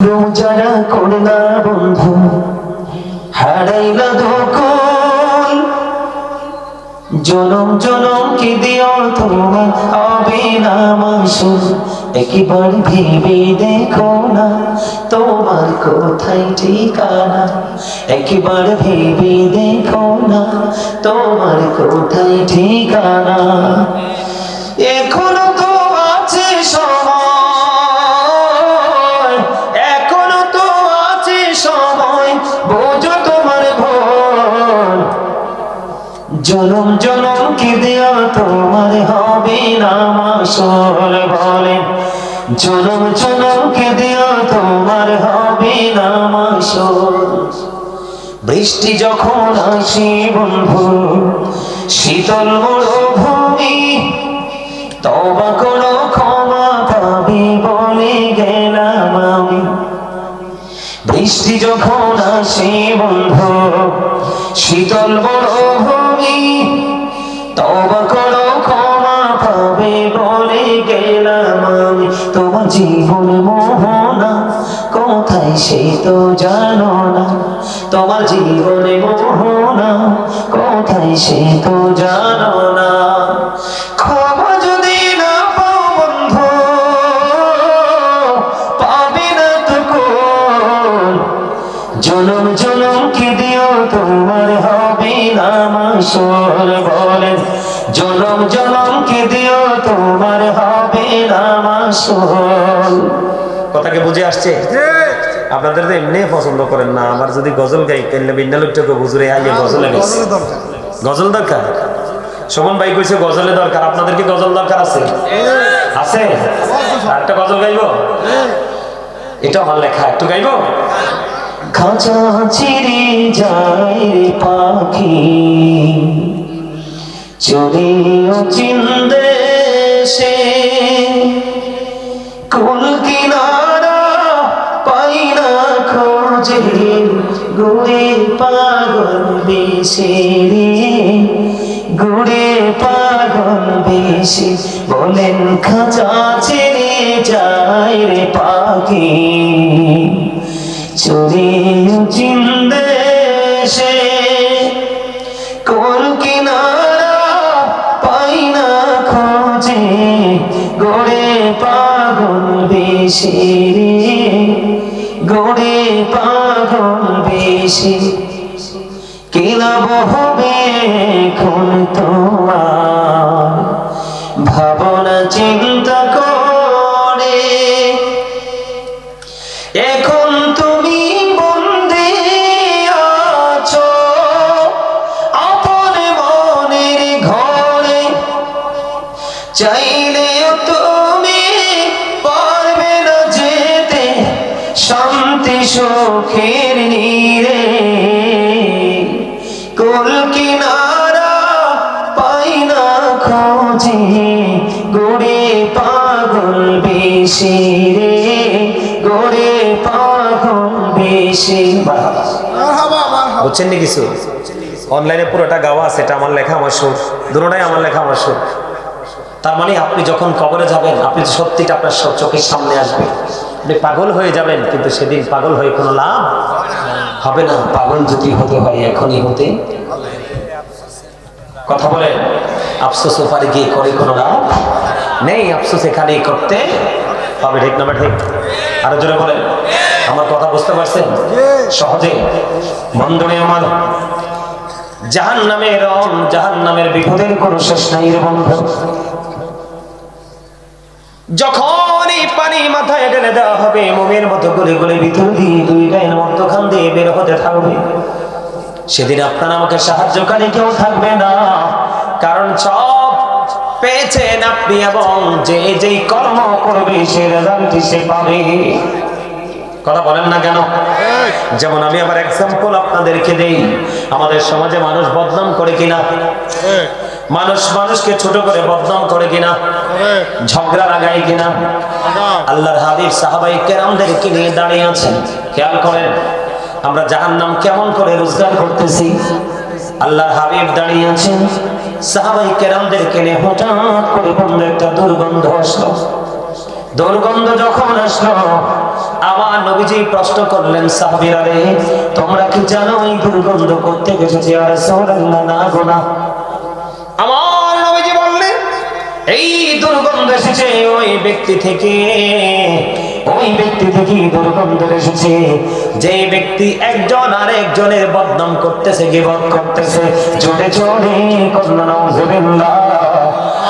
রোজারা করলা বন্ধু হারাইলা ধোকন জনম জনম কি দিও তোমার হবে না মাসুল একবার ভেবে দেখো না তোমার কোথায় ঠিকানা একবার ভেবে দেখো না তোমার কোথায় ঠিকানা এখনো তো আছে সময় এখনো তো আছে সময় বোঝো তোমার ভুল জনম জনম কি দেয়া তোমার হবে না মাসুল বলেন জনম জনম কি দেয়া তোমার হবে না মাসুল বৃষ্টি যখন আসে বন্ধু শীতল মরুভূমি তওবা করো ক্ষমা পাবে বলে গেলাম আমি বৃষ্টি যখন আসে বন্ধু শীতল মরুভূমি তওবা করো ক্ষমা পাবে বলে গেলাম আমি তোমার জীবন মোহনা কোথায় সে তো জানো না তোমার জীবনে মোহনা কোথায় সে তো জানো না ক্ষমা যদি না পাও বন্ধু পাবে না তো কোন জনম জনম কি দিও তোমার হবে না মাসুল বলেন জনম জনম কি দিও তোমার হবে না মাসুল কথাকে বুঝে আসছে আপনাদের তো এমনি পছন্দ করেন না আমার যদি গজল গাই তাহলে বিন্দালুকটাকে বুঝুরে আইয়ে গজলে গজল দরকার শোভন ভাই কইছে গজলের দরকার আপনাদের কি গজল দরকার আছে আছে একটা গজল গাইবো এটা আমার লেখা একটু গাইবো খাঁচা ছিঁড়ে যায় রে পাখি চলে অচিন দেশে কুল কিনারা পাই না খোঁজে ঘুরে পাগল বেশে রে ঘুরে পাগল বেশে বলেন খাঁচা ছেড়ে যায় রে পাখি চলে অচিন দেশে কোন কিনারা পাই না খোঁজে গড়ে পাগল বেশে রে গড়ে পাগল বেশে কেলাব হবে এখন তোমার ভাবনা চিন্তা করে এখন তুমি বন্দী আছো আপন মনের ঘরে চাইলেও তুমি পারবে না যেতে শান্তি সুখের নীড়ে কুল কিনারা পাই না খোঁজে গড়ে পাগল বেশে রে গড়ে পাগল বেশে বুঝছেন নি কিছু অনলাইনে পুরোটা গাওয়া আছে এটা আমার লেখা আমার সুর দুটোটাই আমার লেখা আমার সুর তার মানে আপনি যখন কবরে যাবেন আপনি সত্যিটা আপনার চোখের সামনে আসবে আপনি পাগল হয়ে যাবেন কিন্তু সেদিন পাগল হয়ে কোনো লাভ হবে না পাগল যদি হতে হয় এখনই হতে কথা বলেন আফসোস ওপারে গিয়ে করে কোনো লাভ নেই আফসোস এখানেই করতে হবে ঠিক না ঠিক আরো জোরে বলেন আমার কথা বুঝতে পারছেন সহজে বন্ধনে আমার জাহান্নামের রং জাহান্নামের বিপদের কোনো শেষ নাই রে বন্ধু যখনই পানি মাথায় ঢেলে দেওয়া হবে মোমের মতো গলে গলে ভিতর দিয়ে দুই গায়ের মধ্যখান দিয়ে বের হতে থাকবে সেদিন আপনার আমাকে সাহায্যকারী কেউ থাকবে না কারণ সব পেয়েছেন আপনি এবং যে যেই কর্ম করবে সে রেজাল্টই সে পাবে কথা বলেন না কেন যেমন আমি আবার এক্সাম্পল আপনাদেরকে দেই আমাদের সমাজে মানুষ বদনাম করে কিনা মানুষ মানুষকে ছোট করে বদনাম করে কিনা ঝগড়া লাগায় কিনা আল্লাহর হাবিব সাহাবাই কেরামদেরকে নিয়ে দাঁড়িয়ে আছেন খেয়াল করেন আমরা জাহান্নাম কেমন করে রোজগার করতেছি আল্লাহর হাবিব দাঁড়িয়ে আছেন সাহাবাই কেরামদেরকে নিয়ে হঠাৎ করে বন্ধ একটা দুর্গন্ধ আসলো দুর্গন্ধ যখন আসলো, আমার নবীজি প্রশ্ন করলেন, সাহাবীরা রে, তোমরা কি জানো এই দুর্গন্ধ কোত্থেকে এসেছে? ইয়া রাসূলুল্লাহ, না গো না। আমার নবীজি বললেন, এই দুর্গন্ধ এসেছে ওই ব্যক্তি থেকে, ওই ব্যক্তি থেকে দুর্গন্ধ এসেছে যে ব্যক্তি একজন আরেকজনের বদনাম করতেছে, গীবত করতেছে, জোরে জোরে কন্যা নাউযুবিল্লাহ।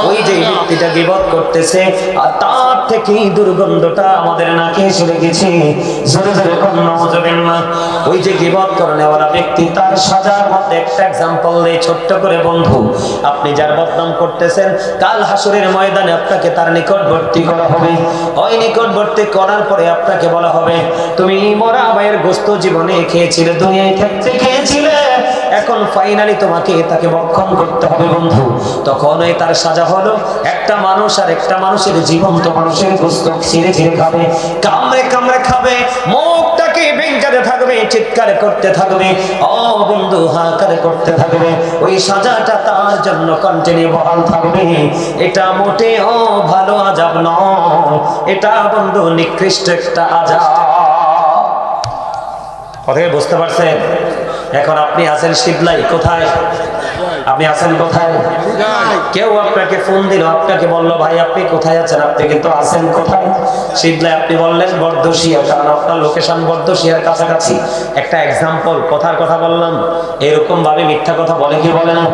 ওই যে ব্যক্তিটা গীবত করতেছে আর তার থেকে দুর্গন্ধটা আমাদের নাকে এসে লেগেছে, জোরে জোরে কন্যা নাউযুবিল্লাহ। ওই যে গীবত করেনেওয়ালা ব্যক্তি, তার সাজার মধ্যে একটা এক্সাম্পল দেই ছোট্ট করে। বন্ধু, আপনি যার বদনাম করতেছেন, কাল হাসরের ময়দানে আপনাকে তার নিকটবর্তী করা হবে। ওই নিকটবর্তী করার পরে আপনাকে বলা হবে, তুমি মরা ভাইয়ের গোশত জীবনে খেয়েছিলে, দুনিয়ায় থাকতে খেয়েছিলে, এখন ফাইনালি তোমাকে তাকে ভক্ষণ করতে হবে। বন্ধু, তখন ওই তার সাজা হলো, একটা মানুষ আর একটা মানুষের জীবন্ত মানুষের গোশত ছিঁড়ে ছিঁড়ে খাবে, কামড়ে কামড়ে খাবে, মুখটাকে ভেঙে থাকবে, চিৎকার করতে থাকবে, ও বন্ধু হাহাকার করতে থাকবে। ওই সাজাটা তার জন্য কন্টিনিউ বহাল থাকবে। এটা মোটেও ভালো আযাব নয়, এটা বন্ধু নিকৃষ্ট একটা আযাব। কথাকে বুঝতে পারছেন? এখন আপনি আছেন শিবলাই, কোথায়? আপনি আছেন কোথায়? কেউ আপনাকে ফোন দিল, আপনাকে বলল, ভাই আপনি কোথায় আছেন? আপনি কিন্তু আছেন কোথায়? শিবলাই। আপনি বললেন বর্দশিয়া, কারণ আপনার লোকেশন বর্দশিয়ার কাছাকাছি। একটা এক্সাম্পল, কথার কথা বললাম। এরকম ভাবে মিথ্যা কথা বলে কি বলে না?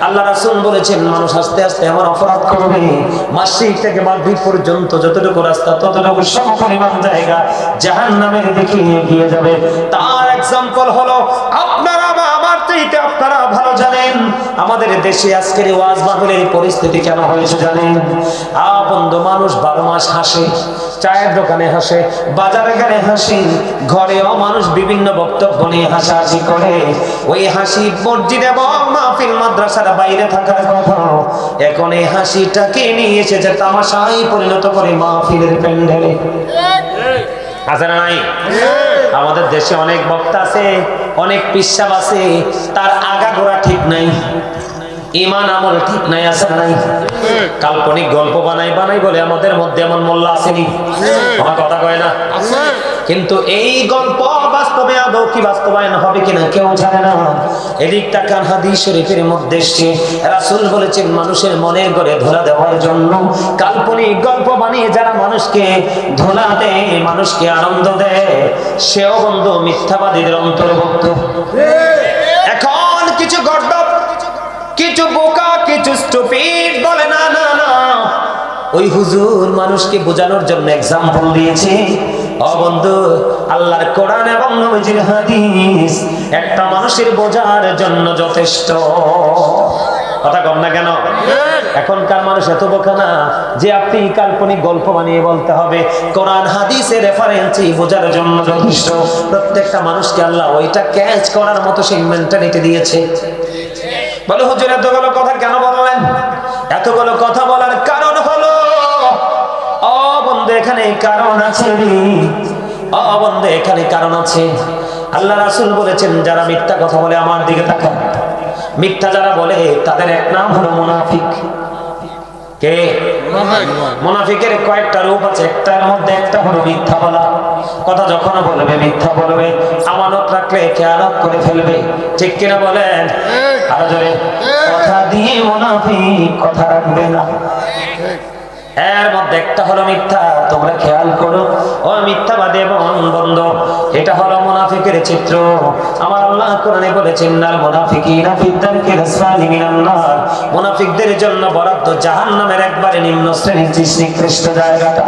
আল্লাহ রাসূল বলেছেন, মানুষ আস্তে আস্তে এমন অপরাধ করবে, মাসিক থেকে মাগরিব পর্যন্ত যতটুকু রাস্তা, ততটুকু সমপরিমাণ জায়গা জাহান্নামের দিকে এগিয়ে যাবে। তার এক্সাম্পল হলো, আপনারা বা আমার চাইতে আপনারা ভালো জানেন আমাদের দেশে আজকের ওয়াজ মাহফিলের পরিস্থিতি কেন হয়েছে জানেন? বন্ধু, মানুষ 12 মাস হাসে, চায়ের দোকানে হাসে, বাজারে গেলে হাসি, ঘরেও মানুষ বিভিন্ন বক্তব্য নিয়ে হাসাহাসি করে। ওই হাসি মসজিদ এবং মাহফিল মাদ্রাসার বাইরে থাকার কথা, এখন এই হাসিটাকে নিয়ে এসেছে তামাশায় পরিণত করে মাহফিলের প্যান্ডেলে। আছে না নাই? আমাদের দেশে অনেক বক্তা আছে, অনেক পিসাব আছে, তার আগা গোড়া ঠিক নাই, ইমান আমল ঠিক নাই। আছে না নাই? কাল্পনিক গল্প বানাই বানাই বলে আমাদের মধ্যে এমন মোল্লা আসেনি, আমার কথা কয় না। কিন্তু এই গল্প বাস্তবে আদৌ কি বাস্তবায়ন হবে কিনা কেউ জানে না। এদিক তাকান, হাদিস শরীফের মধ্যে এসেছে, রাসূল বলেছেন, মানুষের মনের ঘরে ধোলা দেওয়ার জন্য কাল্পনিক গল্প বানিয়ে যারা মানুষকে ধোলা দেয়, মানুষকে আনন্দ দেয়, সেও বন্ধু মিথ্যাবাদীদের অন্তর্ভুক্ত। এখন কিছু গর্দভ, কিছু বোকা, কিছু স্টুপিড বলে, না না না, ওই হুজুর মানুষকে বোঝানোর জন্য এক্সাম্পল দিয়েছে। ও বন্ধু, আল্লাহর কোরআন এবং নবীজির হাদিস একটা মানুষের বোঝার জন্য যথেষ্ট। কথা কম না কেন? এখনকার মানুষ এত বোকা না যে আপনি কাল্পনিক গল্প বানিয়ে বলতে হবে, কোরআন হাদিসের রেফারেন্সই বোঝার জন্য যথেষ্ট। প্রত্যেকটা মানুষকে আল্লাহ ওইটা ক্যাচ করার মতো সেই মেন্টালিটি দিয়েছে। বলো হুজুর এতগুলো কথা কেন বললেন? এতগুলো কথা বলার কারণ হলো, ও বন্ধু এখানে কারণ আছে রে, ও বন্ধু এখানে কারণ আছে। আল্লাহ রাসূল বলেছেন, যারা মিথ্যা কথা বলে, আমার দিকে তাকান, মিথ্যা যারা বলে তাদের এক নাম হলো মুনাফিক। কে? মুনাফিকের কয়েকটা রূপ আছে, একটার মধ্যে একটা হলো মিথ্যা বলা। কথা যখন বলবে মিথ্যা বলবে, আমানত রাখলে খেয়ানত করে ফেলবে, ঠিক কিনা বলেন? আরো জোরে। কথা দিয়ে মুনাফিক কথা রাখবে না। এর মধ্যে একটা হলো মিথ্যা। তোমরা খেয়াল করো, ও মিথ্যাবাদী এবং বন্ধ, এটা হলো মুনাফিকের চিত্র। আমার আল্লাহ কোরআনে বলেছেন, নাল মুনাফিকিনা ফি দারকিল আসফালি মিনান নার, মুনাফিকদের জন্য বরাদ্দ জাহান্নামের একবারে নিম্ন শ্রেণীর নিকৃষ্ট জায়গাটা।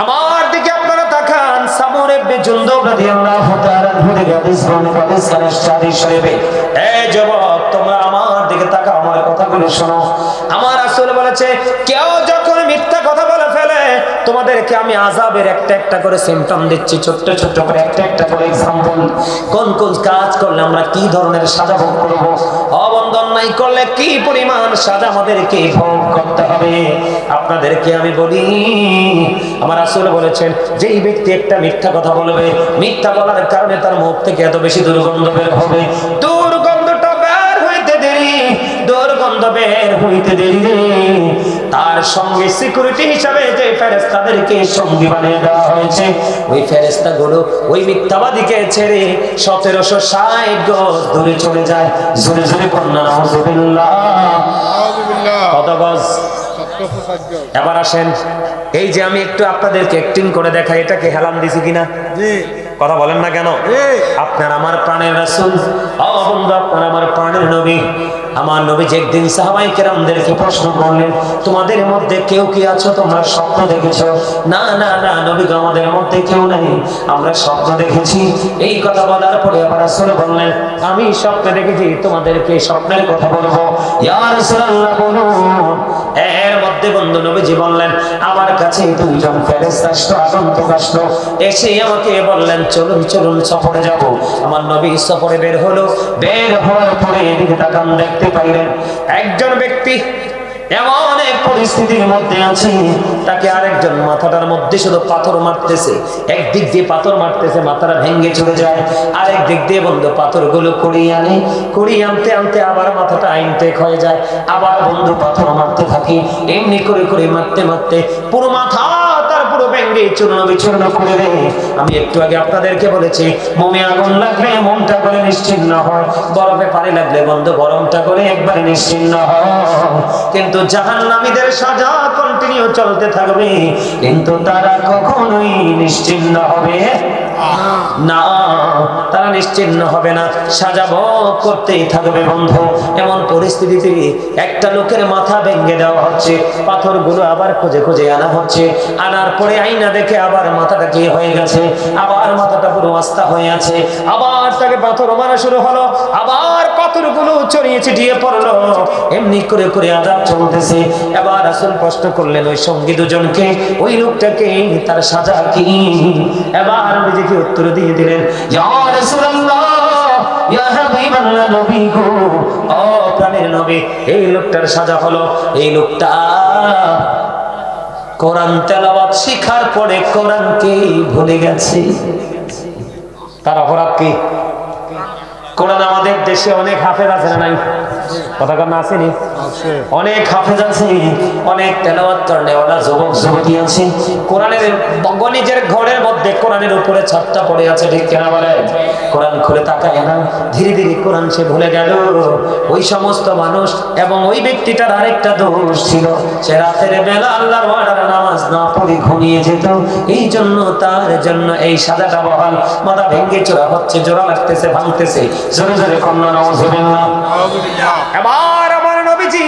আমার দিকে আপনারা তাকান, সামুর ইবনে জুনদুব রাদিয়াল্লাহু তাআলা আনহু থেকে হাদিস বর্ণিত, হাদিস শরীফে, এই যুবক তোমরা আমার দিকে তাকাও, আমার কথাগুলো শোনো। আমার রাসূল বলেছে, কেউ যখন মিথ্যা কথা বলে ফেলে, তোমাদেরকে আমি আযাবের একটা একটা করে সিম্পটম দিচ্ছি, ছোট্ট ছোট্ট করে একটা একটা করে एग्जांपल। কোন কোন কাজ করলে আমরা কি ধরনের সাজা ভোগ করব, অবন্দন নাই করলে কি পরিমাণ সাজা আমাদেরকে ভোগ করতে হবে, আপনাদেরকে আমি বলি। আমার রাসূল বলেছেন, যেই ব্যক্তি একটা মিথ্যা কথা বলবে, মিথ্যা বলার কারণে তার মুখ থেকে এত বেশি দুর্গন্ধ বের হবে, দুর্গন্ধটা বের হইতে দেরি, দুর্গন্ধ বন্ধু বের হইতে দেরি রে, তার সঙ্গে সিকিউরিটি হিসাবে যে ফেরেশতাদেরকে সঙ্গী বানিয়ে দেওয়া হয়েছে, ওই ফেরেশতাগুলো ওই মিথ্যাবাদীকে ছেড়ে 1760 গজ দূরে চলে যায়। জোরে জোরে কন্যা নাউজুবিল্লাহ। কত গজ? এবার আসেন, এই যে আমি একটু আপনাদেরকে অ্যাক্টিং করে দেখাই, এটাকে হেলান দিছি কিনা? কথা বলেন না কেন? আপনার আমার প্রাণের রাসূল, ও বন্ধু আপনার আমার প্রাণের নবী, আমার নবী যে একদিন সাহাবায়ে কেরামদেরকে প্রশ্ন করলেন, তোমাদের মধ্যে কেউ কি আছো তোমরা স্বপ্ন দেখেছো? না না না নবী, আমাদের মধ্যে কেউ নেই, আমরা স্বপ্ন দেখেছি। এই কথা বলার পরে আবার রাসূল বললেন, আমি স্বপ্ন দেখেছি, তোমাদেরকে স্বপ্নের কথা বলবো। ইয়া রাসূলুল্লাহ বলুন। এর মধ্যে বন্ধু নবীজি বললেন, আমার কাছে দুইজন ফেরেশতা আসলো, আগন্তুক আসলো, এসে আমাকে বললেন চলুন চলুন সফরে যাব। আমার নবী সফরে বের হলো, বের হওয়ার পরে এদিকে তাকান, দেখতে পাইলেন একজন ব্যক্তি এমন এক পরিস্থিতির মধ্যে আছে, তাকে আরেকজন মাথাটার মধ্যে শুধু পাথর মারতেছে। একদিক দিয়ে পাথর মারতেছে, মাথাটা ভেঙে চলে যায়, আরেক দিক দিয়ে বন্ধু পাথরগুলো কুড়িয়ে আনে, কুড়িয়ে আনতে আনতে আবার মাথাটা আইনটেক হয়ে যায়, আবার বন্ধু পাথর মারতে থাকে। এমনি করে করে মারতে মারতে পুরো মাথা তার পুরো ভেঙে চূর্ণ বিচূর্ণ করে দেয়। আমি একটু আগে আপনাদেরকে বলেছি, মোমে আগুন লাগলে মনটা করে নিশ্চিন্ন হয়, বরফে পানি লাগলে বন্ধু গরমটা করে একবারে নিশ্চিন্ন হয়। কিন্তু জাহান্নামীদের সাজা কন্টিনিউ চলতে থাকবে, কিন্তু তারা কখনোই নিশ্চিন্ন হবে না, তারা নিশ্চিন্ন হবে না, সাজা ভোগ করতেই থাকবে বন্ধু। এমন পরিস্থিতিতে একটা লোকের মাথা ভেঙে দেওয়া হচ্ছে, পাথরগুলো আবার খুঁজে খুঁজে আনা হচ্ছে, আনার পরে আইনা দেখে আবার মাথাটা কি হয়ে গেছে, আবার মাথাটা পুরো আস্তা হয়ে আছে, আবার তাকে পাথর মারা শুরু হলো, আবার পাথরগুলো ছড়িয়ে ছিটিয়ে পড়লো, এমনি করে করে আযাব চলতেছে। এবার রাসূল প্রশ্ন করলেন ওই সঙ্গী দুজনকে, ওই লোকটাকে, তার সাজা কি? এবার নিজেকে উত্তর দিয়ে দিলেন, ইয়া রাসূলুল্লাহ, ইয়া হাবিবাল্লাহ, নবী গো, ও প্রাণের নবী, এই লোকটার সাজা হলো, এই লোকটা কোরআন তেলাওয়াত শিখার পরে কোরআনকে ভুলে গেছে। তার অপরাধ কি? কোরআন আমাদের দেশে অনেক হাফেজ আছে না নাই? কথা কর না, আসেনি? অনেক হাফেজ আছে, অনেক তেলাওয়াত করেওয়ালা যুবক যুবতী আছে। কোরআনের নিজের ঘরের মধ্যে কোরআনের উপরে ছাদটা পড়ে আছে, ঠিক কিনা বলে? কোরআন খুলে তাকায় না, ধীরে ধীরে কোরআন সে ভুলে গেল। ওই সমস্ত মানুষ এবং ওই ব্যক্তিটার আরেকটা দোষ ছিল, সে রাতের বেলা আল্লাহর ওয়াদার নামাজ না পড়ে ঘুমিয়ে যেত। এই জন্য তার জন্য এই সাজাটা বহাল, মাথা ভেঙে চোরা হচ্ছে, জোড়া লাগতেছে, ভাঙতেছে। জোরে জোরে কন্যা নাউজুবিল্লাহ। এবার আমার নবীজি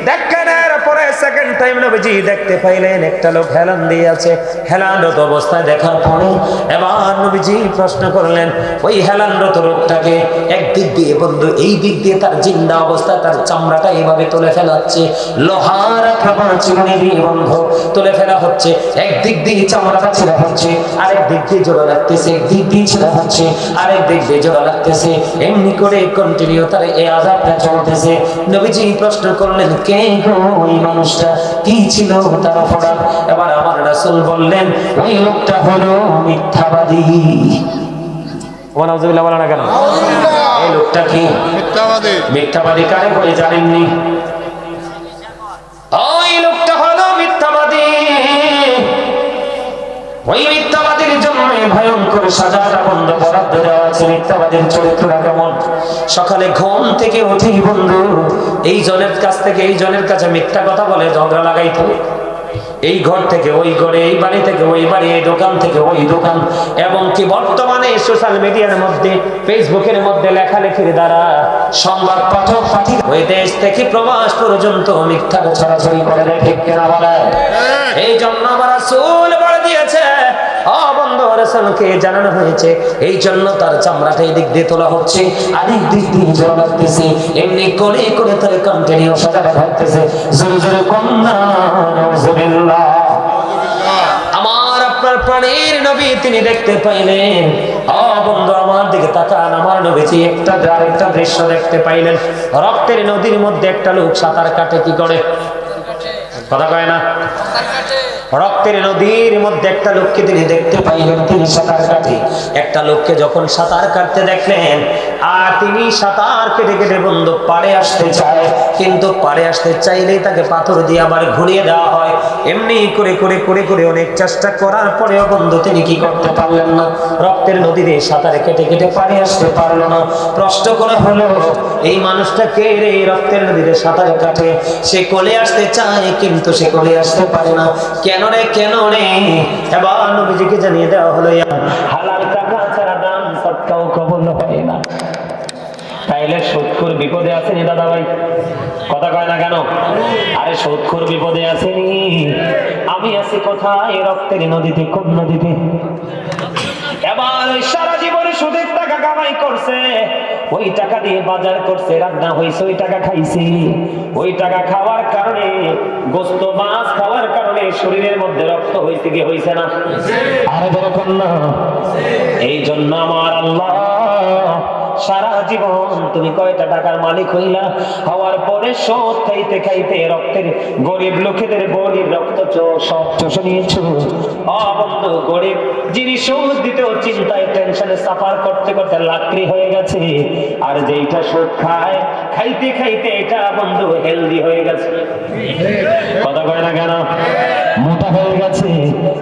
দেখেন, পরে সেকেন্ড টাইম নবীজি দেখতে পাইলেন একটা লোক হেলান দিয়ে আছে। হেলানরত অবস্থায় দেখার পরে এবার নবীজি প্রশ্ন করলেন, ওই হেলানরত লোকটাকে একদিক দিয়ে বন্ধু, এই দিক দিয়ে তার জিন্দা অবস্থায় তার চামড়াটা এইভাবে তুলে ফেলাচ্ছে, লোহার খাবার চিরুনি দিয়ে বন্ধু তুলে ফেলা হচ্ছে। একদিক দিয়ে চামড়াটা ছেঁড়া হচ্ছে, আরেক দিক দিয়ে জোড়া লাগতেছে, একদিক দিয়ে ছেঁড়া হচ্ছে, আরেক দিক দিয়ে জোড়া লাগতেছে, এমনি করে কন্টিনিউ তার এই আযাবটা চলতেছে। নবীজি প্রশ্ন করলেন, কে গো ওই মানুষটা, কি ছিল তার অপরাধ? এবার আমার রাসূল বললেন, ওই লোকটা হলো মিথ্যাবাদী। ওয়া নাউযুবিল্লাহ বলা না কেন? এই লোকটা কি? মিথ্যাবাদী। মিথ্যাবাদী কারে বলে জানেননি? ওই লোকটা হলো মিথ্যাবাদী। ওই মিথ্যাবাদীর জন্য ভয়ঙ্কর সাজাটা বন্ধ বরাদ্দ দেওয়া আছে। মিথ্যাবাদীর চরিত্রটা কেমন? সকালে ঘুম থেকে উঠেই বন্ধু এই জনের কাছ থেকে এই জনের কাছে মিথ্যা কথা বলে ঝগড়া লাগাইতো, এই ঘর থেকে ওই ঘরে, এই বাড়ি থেকে ওই বাড়ি, এই দোকান থেকে ওই দোকান, এবং কি বর্তমানে সোশ্যাল মিডিয়ার মধ্যে, ফেসবুকের মধ্যে লেখালেখির দ্বারা সংবাদ পাঠক পাঠিত ওই দেশ থেকে প্রবাস পর্যন্ত মিথ্যা ছড়াছড়ি করে, ঠিক কিনা বলে? এই জন্য আমার রাসূল বলে দিয়েছে, বন্ধু রাসূলকে জানানো হয়েছে, এই জন্য তার চামড়াটা এই দিক দিয়ে তোলা হচ্ছে, আরেক দিক দিয়ে জোড়া লাগতেছে, এমনি করে করে তার কন্টিনিউ সাজাটা থাকতেছে। জোরে জোরে কন্যা নাউজুবিল্লাহ। আমার আপনার প্রাণের নবী তিনি দেখতে পাইলেন, বন্ধু আমার দিকে তাকান, আমার নবীজি একটা আরেকটা দৃশ্য দেখতে পাইলেন। রক্তের নদীর মধ্যে একটা লোক সাঁতার কাটে, কি করে? কথা কয় না? রক্তের নদীর মধ্যে একটা লোককে তিনি দেখতে পাইলেন, তিনি সাঁতার কাটে। একটা লোককে যখন সাঁতার কাটতে দেখলেন, আর তিনি সাঁতার কেটে কেটে বন্ধু পাড়ে আসতে চায়, কিন্তু পাড়ে আসতে চাইলেই তাকে পাথর দিয়ে আবার ঘুরিয়ে দেওয়া হয়। এমনি করে করে করে করে অনেক চেষ্টা করার পরেও বন্ধু তিনি কি করতে পারলেন না, রক্তের নদীতে সাঁতার কেটে কেটে পাড়ে আসতে পারলো না। প্রশ্ন করা হলো, এই মানুষটা কে রে, রক্তের নদীতে সাঁতার কাটে, সে কোলে আসতে চায় কিন্তু সে কোলে আসতে পারে না, কেন রে কেন রে? এবার নবীজিকে জানিয়ে দেওয়া হলো, হালাল টাকা ছাড়া দান সৎকাও কবুল হয় না। তাইলে সুদখোর বিপদে আসেনি দাদা ভাই, কথা কয় না কেন? আরে সুদখোর বিপদে আসেনি, আমি আছি কোথায়? রক্তের নদীতে। কোন নদীতে? এবার ওই সারা জীবনে সুদের টাকা কামাই করছে, ওই টাকা দিয়ে বাজার করছে, রান্না হয়েছে, ওই টাকা খাইছি, ওই টাকা খাওয়ার কারণে, গোস্ত মাছ খাওয়ার কারণে শরীরের মধ্যে রক্ত হয়েছে কি হয়েছে না? আরে এরকম না। এই জন্য আমার আল্লাহ সারা জীবন তুমি কয়টা টাকার মালিক হইলা, হওয়ার পরে শোধ খাইতে খাইতে রক্তের গরিব লোকেদের গরিব রক্ত সব চষে নিয়েছো। বন্ধু, গরিব যিনি সুদ দিতেও চিন্তায় টেনশনে সাফার করতে করতে লাকড়ি হয়ে গেছে, আর যেইটা সুদ খায় খাইতে খাইতে এটা বন্ধু হেলদি হয়ে গেছে, কথা কয় না কেন? মোটা হয়ে গেছে।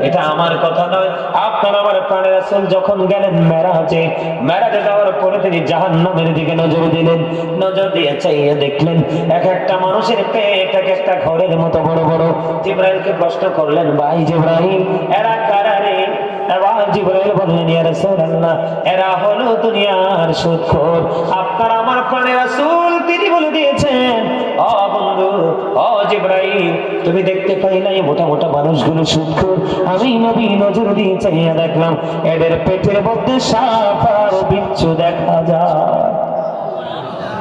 এটা আমার কথা নয়, আপনার আমার প্রাণের রাসূল যখন গেলেন মেরাজে, মেরাজে যাওয়ার পরে তিনি জাহান্নামের দিকে নজর দিলেন, নজর দিয়ে চাইয়ে দেখলেন এক একটা মানুষের পেট এক একটা ঘরের মতো বড় বড়। জিবরাইলকে প্রশ্ন করলেন, ভাই জিবরাইল, এরা কারা রে? এবার জিবরাইল বললেন, ইয়া রাসূলুল্লাহ, এরা হলো দুনিয়ার সুদখোর। আপনার আমার প্রাণের রাসূল তিনি বলে দিয়েছেন, ও বন্ধু, ও জিবরাইল, তুমি দেখতে পাইলাই মোটা মোটা মানুষগুলো সুদখোর? আমি নবী নজর দিয়ে চাইয়া দেখলাম এদের পেটের মধ্যে সাপ আর বিচ্ছু দেখা যায়।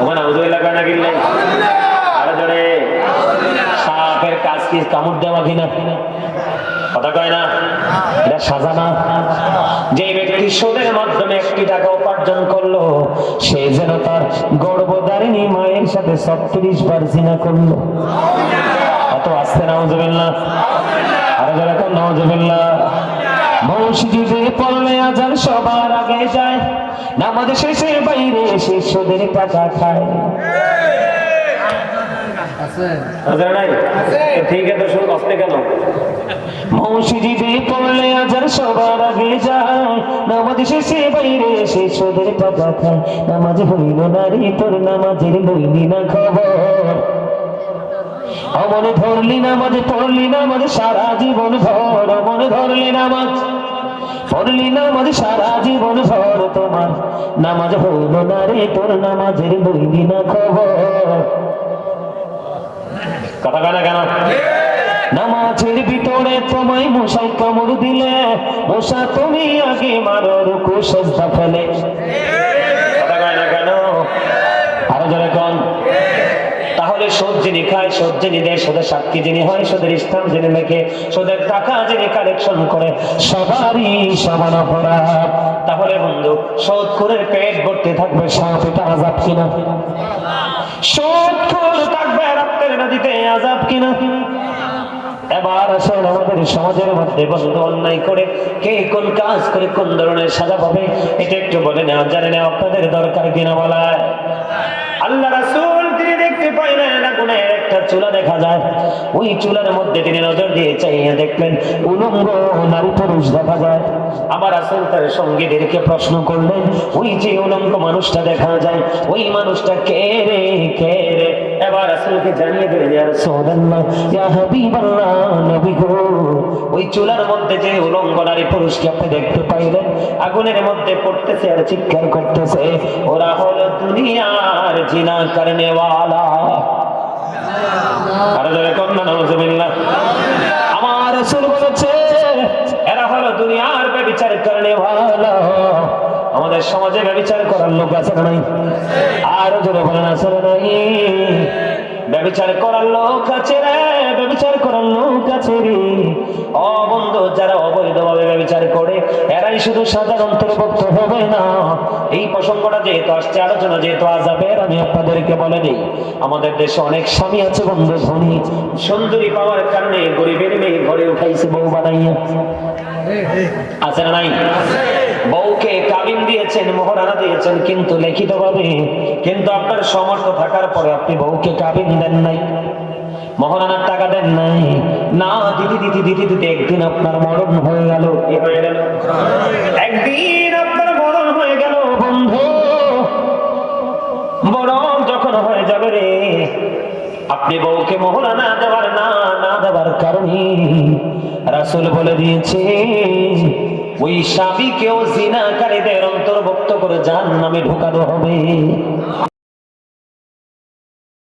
ওখানে আউযুবিল্লাহ কানা গিল্লাই, আরো জোরে। সাপের কাজ কি কামড় দেওয়া কিনা? কথা কয় না? এটা সাজা না? যে ব্যক্তি সুদের মাধ্যমে 1 টাকা উপার্জন করলো, সে যেন তার গর্ভধারিণী মায়ের সাথে 36 বার জিনা করলো। অত আসতে নাউজুবিল্লাহ, আরো যারা কোন নাউজুবিল্লাহ। মসজিদে পড়লে আজান সবার আগে যায়, নামাজ শেষে বাইরে এসে সুদের টাকা খায়। ঠিক আছে, শুরু আসতে কেন? মসজিদে পড়লে আজান সবার আগে যায়, নামাজ শেষে বাইরে এসে সুদের টাকা খায়। নামাজ হইল না রে তোর, নামাজের লইলি না খবর। অমনে ধরলি নামাজ, পড়লি নামাজ সারা জীবন ভর। অমনে ধরলি নামাজ, পড়লি নামাজ সারা জীবন ভর, তোমার নামাজ হইল না রে তোর, নামাজের লইলি না খবর। কথা কেন কেন? নামাজের ভিতরে তোমায় মশাই কামড় দিলে, মশা তুমি আগে মারো, রুকু সিজদা ফেলে। কথা কয় না কেন? আরো জোরে কোন? তাহলে সুদ যিনি খায়, সুদ যিনি দেয়, সুদের সাক্ষী যিনি হয়, সুদের ইসলাম যিনি লেখে, সুদের টাকা যিনি কালেকশন করে, সবারই সমান অপরাধ। তাহলে বন্ধু, সুদখোরের পেট ভর্তি থাকবে সাপ, এটা আযাব কিনা? সুদখোর থাকবে রক্তের নদীতে, আযাব কিনা? এবার আসলে আমাদের সমাজের মধ্যে বন্ধু অন্যায় করে কে কোন কাজ করে কোন ধরনের সাজা পাবে, এটা একটু বলে নেওয়া, জানে না আপনাদের দরকার কিনা বলায়? আল্লাহ রাসূল তিনি দেখতে পাইলেন আগুনের একটা চুলা দেখা যায়, ওই চুলার মধ্যে তিনি নজর দিয়ে চাইয়ে দেখলেন উলঙ্গ নারী পুরুষ দেখা যায়। আবার রাসূল তার সঙ্গীদেরকে প্রশ্ন করলেন, ওই যে উলঙ্গ মানুষটা দেখা যায়, ওই মানুষটা কে রে, কে রে? এবার রাসূলকে জানিয়ে দিলেন, ইয়া রাসূলুল্লাহ, ইয়া হাবিবাল্লাহ, নবী গো, ওই চুলার মধ্যে যে উলঙ্গ নারী পুরুষকে আপনি দেখতে পাইলেন আগুনের মধ্যে পড়তেছে আর চিৎকার করতেছে, ওরা হলো দুনিয়ার জিনা করনে ওয়ালা। আরে দেখুন না, নাউজুবিল্লাহ। আমার রাসূল বলেছে এরা হলো দুনিয়ার ব্যভিচার করনে ওয়ালা। আমাদের সমাজে ব্যভিচার করার লোক আছে না নাই? আরো জোরে বলেন, আছে না নাই? ব্যভিচার করার লোক আছে রে, ব্যভিচার করার লোক আছে রে। ও বন্ধু, যারা অবৈধভাবে ব্যভিচার করে এরাই শুধু সাজার অন্তর্ভুক্ত হবে না। এই প্রসঙ্গটা যেহেতু আসছে, আলোচনা যেহেতু আযাবের, আমি আপনাদেরকে বলে দিই, আমাদের দেশে অনেক স্বামী আছে বন্ধু, ধনী সুন্দরী পাওয়ার কারণে গরিবের মেয়ে ঘরে উঠাইছে বউ বানাইয়া। আছে না নাই? বউকে কাবিন দিয়েছেন, মোহরানা দিয়েছেন, কিন্তু লিখিত ভাবে। কিন্তু আপনার সামর্থ্য থাকার পরে আপনি বউকে কাবিন দেন নাই, মোহরানার টাকা দেন নাই। না দিদি দিদি দিদি দিদি একদিন আপনার মরণ হয়ে গেল। কি হয়ে গেল? একদিন আপনার মরণ হয়ে গেল বন্ধু। মরণ যখন হয়ে যাবে রে, আপনি বউকে মোহরানা দেওয়ার না দেওয়ার কারণে রাসূল বলে দিয়েছে ওই স্বামীকেও জিনাকারীদের অন্তর্ভুক্ত করে জাহান্নামে ঢোকানো হবে।